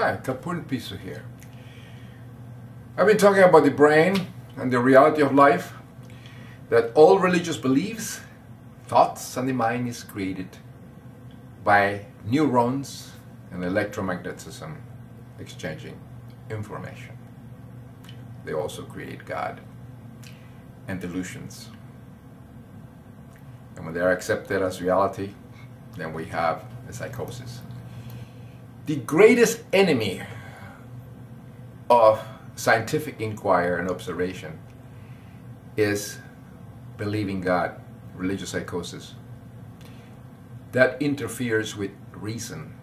Hi, Kapun Piso here. I've been talking about the brain and the reality of life, that all religious beliefs, thoughts, and the mind is created by neurons and electromagnetism exchanging information. They also create God and delusions. And when they are accepted as reality, then we have a psychosis. The greatest enemy of scientific inquiry and observation is believing God, religious psychosis. That interferes with reason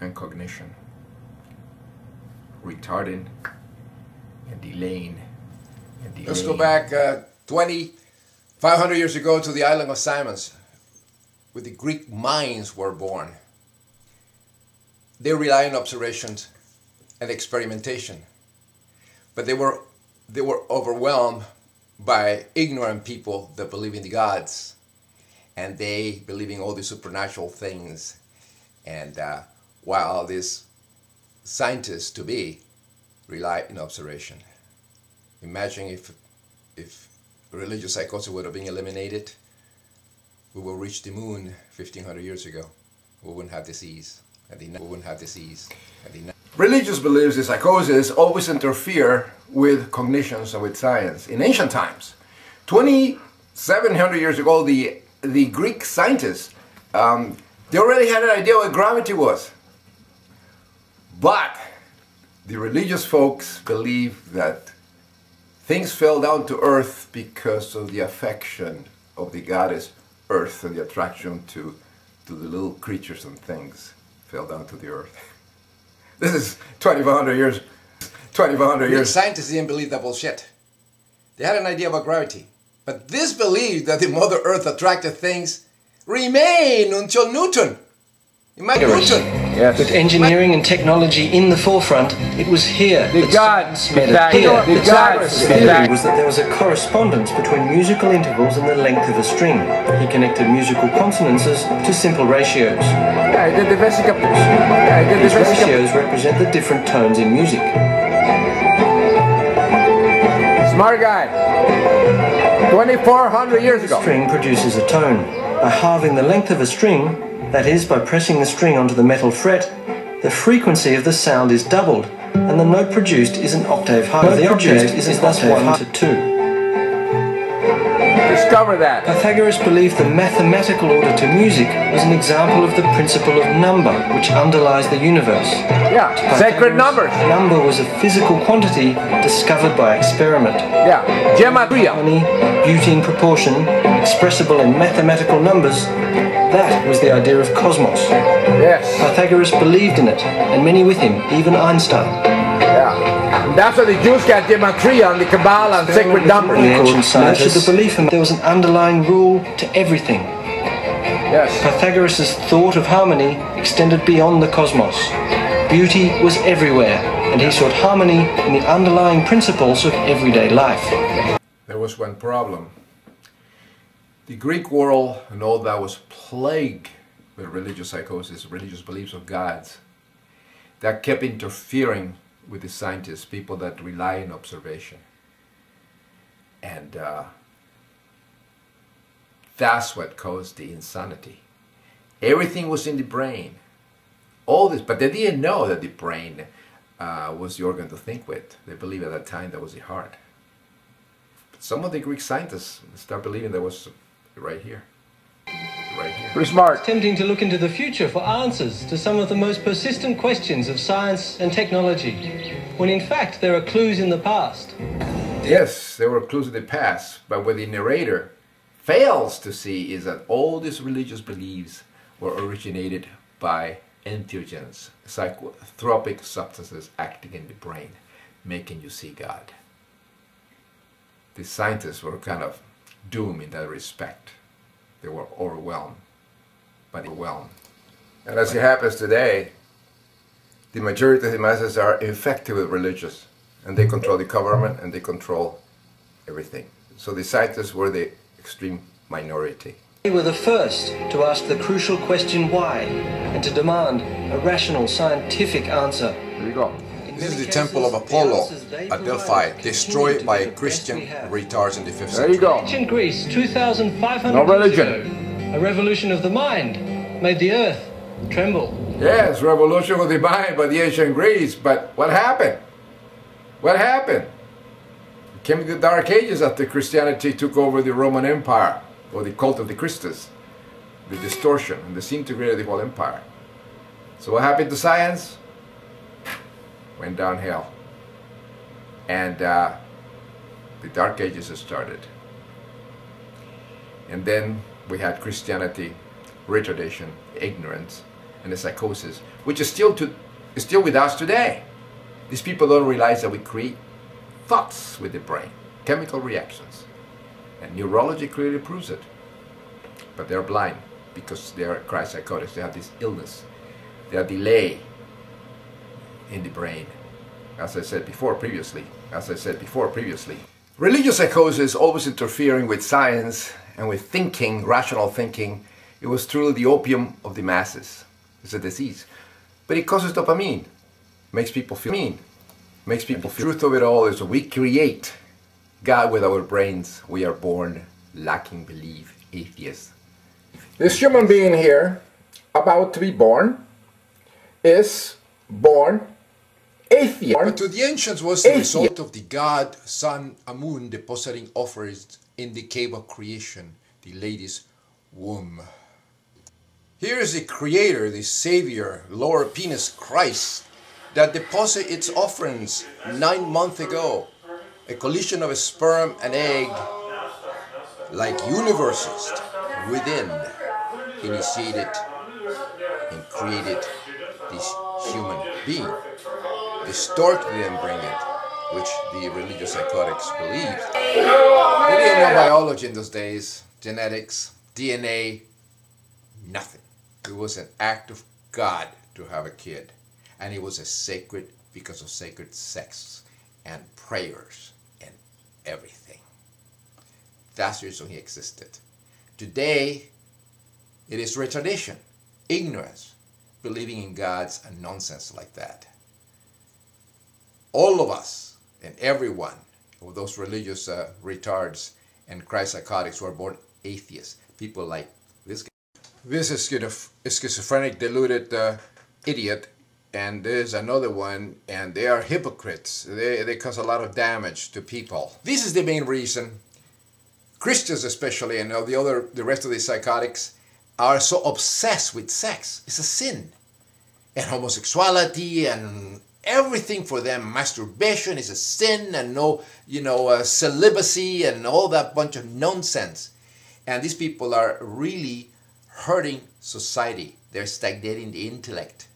and cognition, retarding and delaying and delaying. Let's go back 2,500 years ago to the island of Samos, where the Greek minds were born. They rely on observations and experimentation, but they were overwhelmed by ignorant people that believe in the gods, and they believe in all these supernatural things. And while these scientists to be rely on observation. Imagine if religious psychosis would have been eliminated, we will reach the moon 1,500 years ago. We wouldn't have disease. Religious beliefs in psychosis always interfere with cognitions and with science. In ancient times, 2,700 years ago, the Greek scientists, they already had an idea what gravity was. But the religious folks believe that things fell down to earth because of the affection of the goddess Earth and the attraction to the little creatures and things fell down to the earth. This is 2,500 years. 2,500 years. Scientists didn't believe that bullshit. They had an idea about gravity, but this belief that the Mother Earth attracted things remained until Newton. Imagine Newton. Yes. With engineering and technology in the forefront, it was here the gods met. Pythagoras' theory was that there was a correspondence between musical intervals and the length of a string. He connected musical consonances to simple ratios. These ratios represent the different tones in music. Smart guy. 2,400 years ago. A string produces a tone. By halving the length of a string, that is, by pressing the string onto the metal fret, the frequency of the sound is doubled, and the note produced is an octave higher. The octave is thus 1 to 2. Discover that. Pythagoras believed the mathematical order to music was an example of the principle of number, which underlies the universe. Yeah, sacred numbers. Number was a physical quantity discovered by experiment. Yeah, geometry. Harmony, beauty in proportion, expressible in mathematical numbers. That was the idea of cosmos. Yes. Pythagoras believed in it, and many with him, even Einstein. Yeah. And that's why the Jews got gematria and the Kabbalah and sacred numbers. The ancient scientists nurtured the belief that there was an underlying rule to everything. Yes. Pythagoras' thought of harmony extended beyond the cosmos. Beauty was everywhere, and he sought harmony in the underlying principles of everyday life. There was one problem. The Greek world and all that was plagued with religious psychosis, religious beliefs of gods that kept interfering with the scientists, people that rely on observation. And that's what caused the insanity. Everything was in the brain. All this, but they didn't know that the brain was the organ to think with. They believed at that time that was the heart. But some of the Greek scientists start believing there was right here. Right here. Pretty smart. Attempting to look into the future for answers to some of the most persistent questions of science and technology, when in fact there are clues in the past. Yes, there were clues in the past, but what the narrator fails to see is that all these religious beliefs were originated by entheogens, psychotropic substances acting in the brain, making you see God. The scientists were kind of doomed in that respect. They were overwhelmed. And as it happens today, the majority of the masses are infected with religious, and they control the government and they control everything. So the scientists were the extreme minority. They were the first to ask the crucial question why, and to demand a rational scientific answer. There you go. This is the temple of Apollo at Delphi, destroyed by Christian retards in the 5th century. There you go. Ancient Greece, 2,500 No years religion. ago, a revolution of the mind made the earth tremble. Yes, revolution of the mind by the ancient Greece, but what happened? What happened? It came to the Dark Ages after Christianity took over the Roman Empire, or the cult of the Christus, the distortion and disintegrated the whole empire. So what happened to science? Went downhill. And the Dark Ages started. And then we had Christianity, retardation, ignorance, and the psychosis, which is still with us today. These people don't realize that we create thoughts with the brain, chemical reactions. And neurology clearly proves it. But they're blind because they are christ-psychosis. They have this illness. They are delay in the brain. As I said before previously. Religious psychosis always interfering with science and with thinking, rational thinking. It was truly the opium of the masses. It's a disease. But it causes dopamine. Makes people feel mean. Makes people feel. The truth of it all is that we create God with our brains. We are born lacking belief, atheists. This human being here, about to be born, is born atheist. But to the ancients was the result of the god, sun, Amun depositing offerings in the cave of creation, the lady's womb. Here is the creator, the savior, lower penis Christ, that deposited its offerings 9 months ago. A collision of a sperm and egg, like universes within, initiated and created this human being. Distorted and bring it, which the religious psychotics believed. They didn't know biology in those days, genetics, DNA, nothing. It was an act of God to have a kid. And it was a sacred, because of sacred sex and prayers and everything. That's the reason he existed. Today, it is retardation, ignorance, believing in gods and nonsense like that. All of us and everyone, of those religious retards and christ-psychotics who are born atheists, people like this guy. This is a schizophrenic, deluded idiot, and there's another one, and they are hypocrites. They cause a lot of damage to people. This is the main reason Christians especially, and the rest of the psychotics, are so obsessed with sex. It's a sin. And homosexuality and everything for them, masturbation is a sin, and celibacy and all that bunch of nonsense. And these people are really hurting society. They're stagnating the intellect.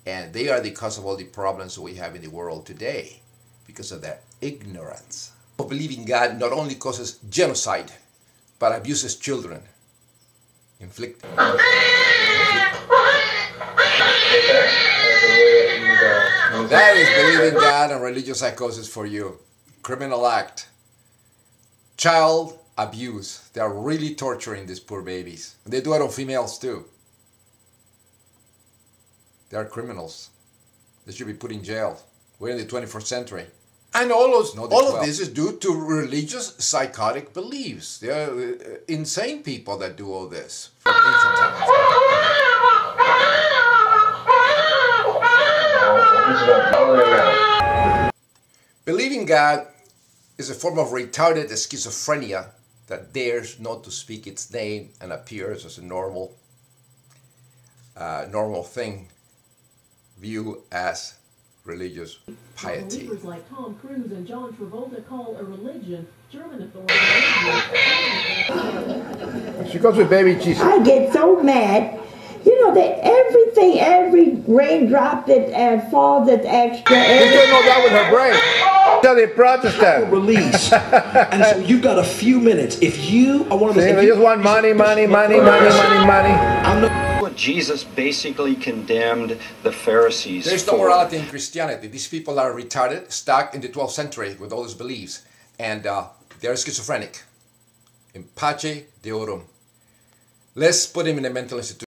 And they are the cause of all the problems we have in the world today because of their ignorance. Believing God not only causes genocide, but abuses children. That is believing God and religious psychosis for you. Criminal act. Child abuse. They are really torturing these poor babies. And they do it on females too. They are criminals. They should be put in jail. We're in the 21st century. And all of this is due to religious psychotic beliefs. They are insane people that do all this from ancient times. Believing God is a form of retarded schizophrenia that dares not to speak its name and appears as a normal thing, viewed as religious piety. Believers like Tom Cruise and John Travolta call a religion, German authorities. She goes with baby Jesus. I get so mad. You know that everything, every raindrop that falls, that's extra. She's doing all that with her brain. Tell the Protestant. Release. And so you've got a few minutes. If you are one of those... They just want money. I'm not... Jesus basically condemned the Pharisees. There's no morality in Christianity. These people are retarded, stuck in the 12th century with all these beliefs. And they're schizophrenic. In pace deorum. Let's put him in a mental institution.